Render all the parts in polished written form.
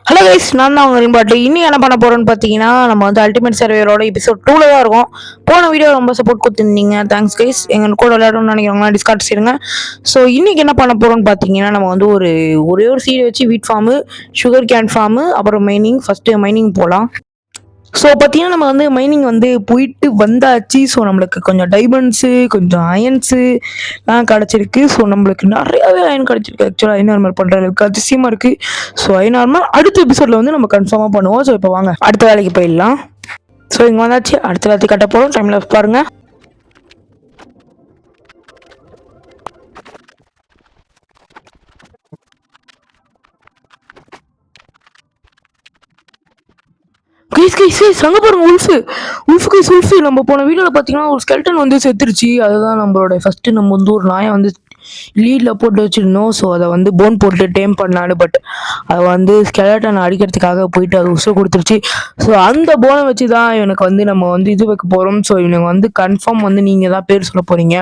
Hello guys, நான் தான் உங்க ரிம்பாட்டு. இன்னும் என்ன பண்ண போறோம்னு பார்த்தீங்கன்னா, நம்ம வந்து அல்டிமேட் சர்வேரோட எபிசோட் 2ல தான் இருக்கோம். போன வீடியோ ரொம்ப சப்போர்ட் கொடுத்துருந்தீங்க, தேங்க்ஸ் கைஸ். எங்க கூட விளையாடணும்னு நினைக்கிறவங்க டிஸ்கார்ட் செய்யுங்க. ஸோ இன்னைக்கு என்ன பண்ண போறோம்னு பார்த்தீங்கன்னா, நம்ம வந்து ஒரே ஒரு சீடை வச்சு வீட் ஃபார்மு, சுகர் கேன் ஃபார்மு, அப்புறம் மைனிங். ஃபர்ஸ்ட் மைனிங் போகலாம். ஸோ பார்த்தீங்கன்னா நம்ம வந்து மைனிங் வந்து போயிட்டு வந்தாச்சு. ஸோ நம்மளுக்கு கொஞ்சம் டைமண்ட்ஸு, கொஞ்சம் அயன்ஸு கிடச்சிருக்கு. ஸோ நம்மளுக்கு நிறையாவே அயன் கிடச்சிருக்கு. ஆக்சுவலாக அயன் ஆர்மர் பண்ணுற அளவுக்கு அதிசயமாக இருக்குது. ஸோ அயன் ஆர்மர் அடுத்த எபிசோடில் வந்து நம்ம கன்ஃபார்மாக பண்ணுவோம். ஸோ இப்போ வாங்க அடுத்த வேலைக்கு போயிடலாம். ஸோ இங்கே வந்தாச்சு, அடுத்த வேலைக்கு கட்ட போகிறோம். டைமில் பாருங்கள். அங்க பாருங்க, உல்ஃபு நம்ம போன வீடியோல பாத்தீங்கன்னா ஒரு ஸ்கெல்டன் வந்து செத்துருச்சு. அதுதான் நம்மளோட ஃபர்ஸ்ட் நம்ம வந்து ஒரு நாயை வந்து லீடில் போட்டு வச்சிருந்தோம். ஸோ அதை வந்து போன் போட்டு டேம் பண்ணாடு. பட் அதை வந்து ஸ்கெலட்டன் அடிக்கிறதுக்காக போயிட்டு அது உசை கொடுத்துருச்சு. ஸோ அந்த போனை வச்சு தான் இவனுக்கு வந்து நம்ம வந்து இது வைக்க போகிறோம். ஸோ இவனுக்கு வந்து கன்ஃபார்ம் வந்து நீங்கள் தான் பேர் சொல்ல போகிறீங்க.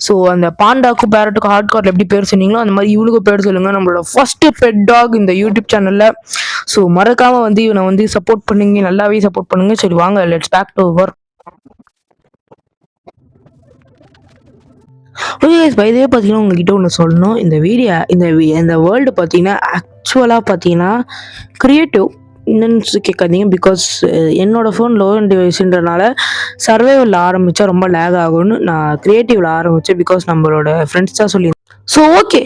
ஸோ அந்த பாண்டாக்கும் பேரட்டுக்கும் ஹார்ட் கார்டில் எப்படி பேர் சொன்னீங்களோ அந்த மாதிரி இவனுக்கும் பேர் சொல்லுங்கள். நம்மளோட ஃபர்ஸ்ட் பெட் டாக் இந்த யூடியூப் சேனலில். ஸோ மறக்காமல் வந்து இவனை வந்து சப்போர்ட் பண்ணுங்க, நல்லாவே சப்போர்ட் பண்ணுங்க. சரி வாங்க, let's back to work. Okay guys, by the way பார்த்தீங்கன்னா உங்ககிட்ட ஒன்று சொல்லணும். இந்த வேர்ல்டு பார்த்தீங்கன்னா ஆக்சுவலாக பார்த்தீங்கன்னா க்ரியேட்டிவ் என்னன்னு கேட்காதீங்க. பிகாஸ் என்னோட ஃபோன் லோ அண்ட் டிவைஸ்ன்றனால சர்வைவலில் ஆரம்பித்தா ரொம்ப லேக் ஆகும்னு நான் க்ரியேட்டிவில் ஆரம்பித்தேன். பிகாஸ் நம்மளோட ஃப்ரெண்ட்ஸ் தான் சொல்லி. ஸோ ஓகே,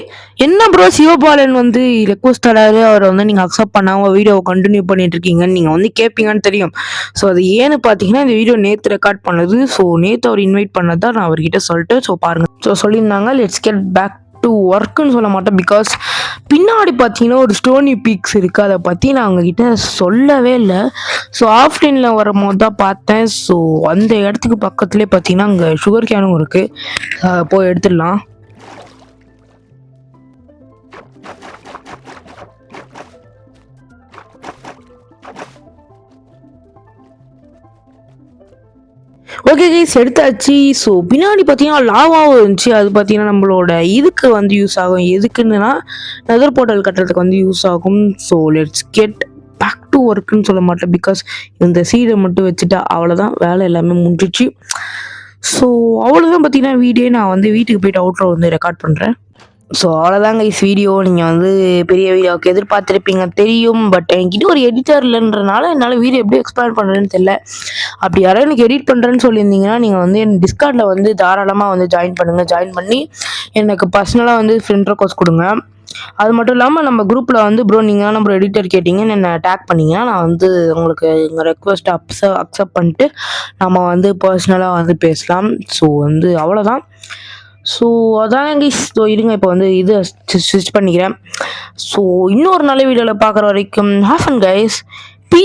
என்ன ப்ரோ சிவபாலன் வந்து ரெக்வஸ்ட் தராரு, அவரை வந்து நீங்கள் அக்செப்ட் பண்ணாமல் வீடியோவை கண்டினியூ பண்ணிட்டு இருக்கீங்கன்னு நீங்கள் வந்து கேட்பீங்கன்னு தெரியும். ஸோ அது ஏன்னு பார்த்தீங்கன்னா இந்த வீடியோ நேற்று ரெக்கார்ட் பண்ணது. ஸோ நேற்று அவர் இன்வைட் பண்ணது தான் நான் அவர்கிட்ட சொல்லிட்டு. ஸோ பாருங்கள், ஸோ சொல்லியிருந்தாங்க லெட்ஸ் கெட் பேக் டு ஒர்க்குன்னு சொல்ல மாட்டேன். பிகாஸ் பின்னாடி பார்த்தீங்கன்னா ஒரு ஸ்டோனி பீக்ஸ் இருக்குது, அதை பற்றி நான் அவங்ககிட்ட சொல்லவே இல்லை. ஸோ ஆஃப்லைனில் வரும்போது தான் பார்த்தேன். ஸோ அந்த இடத்துக்கு பக்கத்துலேயே பார்த்தீங்கன்னா அங்கே சுகர் கேனும் இருக்குது, போய் எடுத்துடலாம். ஓகே கைஸ், எடுத்தாச்சு. ஸோ பின்னாடி பார்த்தீங்கன்னா லாவாவும் இருந்துச்சு. அது பார்த்தீங்கன்னா நம்மளோட இதுக்கு வந்து யூஸ் ஆகும். எதுக்குன்னா நெதர் போர்ட்டல் கட்டுறதுக்கு வந்து யூஸ் ஆகும். So let's get back to ஒர்க்குன்னு சொல்ல மாட்டேன். பிகாஸ் இந்த சீடை மட்டும் வச்சுட்டா அவ்வளோதான், வேலை எல்லாமே முடிஞ்சிச்சு. ஸோ அவ்வளோதான் பார்த்தீங்கன்னா வீடியோ. நான் வந்து வீட்டுக்கு போயிட்டு அவுட்ரோ வந்து ரெக்கார்ட் பண்ணுறேன். ஸோ அவ்வளோதாங்க கைஸ் வீடியோ. நீங்கள் வந்து பெரிய வீடியோவுக்கு எதிர்பார்த்துருப்பீங்க தெரியும். பட் என்கிட்ட ஒரு எடிட்டர் இல்லைன்றனால என்னால் வீடியோ எப்படி எக்ஸ்பிளைன் பண்ணுறேன்னு தெரியல. அப்படி யாரும் எனக்கு எடிட் பண்ணுறேன்னு சொல்லியிருந்தீங்கன்னா நீங்கள் வந்து என் டிஸ்கார்டில் வந்து தாராளமாக வந்து ஜாயின் பண்ணுங்கள். ஜாயின் பண்ணி எனக்கு பர்சனலாக வந்து ஃப்ரெண்ட் ரெக்வஸ்ட் கொடுங்க. அது மட்டும் இல்லாமல் நம்ம குரூப்பில் வந்து ப்ரோ நீங்கள் தான் நம்ம எடிட்டர் கேட்டிங்கன்னு என்னை டேக் பண்ணிங்கன்னா நான் வந்து உங்களுக்கு எங்கள் ரெக்வஸ்ட்டை அக்செப்ட் பண்ணிட்டு நம்ம வந்து பர்சனலாக வந்து பேசலாம். ஸோ வந்து அவ்வளோதான். ஸோ அதான் கைஸ். ஸோ இருங்க, இப்போ வந்து இது ஸ்விட்ச் பண்ணிக்கிறேன். ஸோ இன்னொரு நல்ல வீடியோவில் பார்க்குற வரைக்கும் ஹேவ் ஃபன் கைஸ். பீ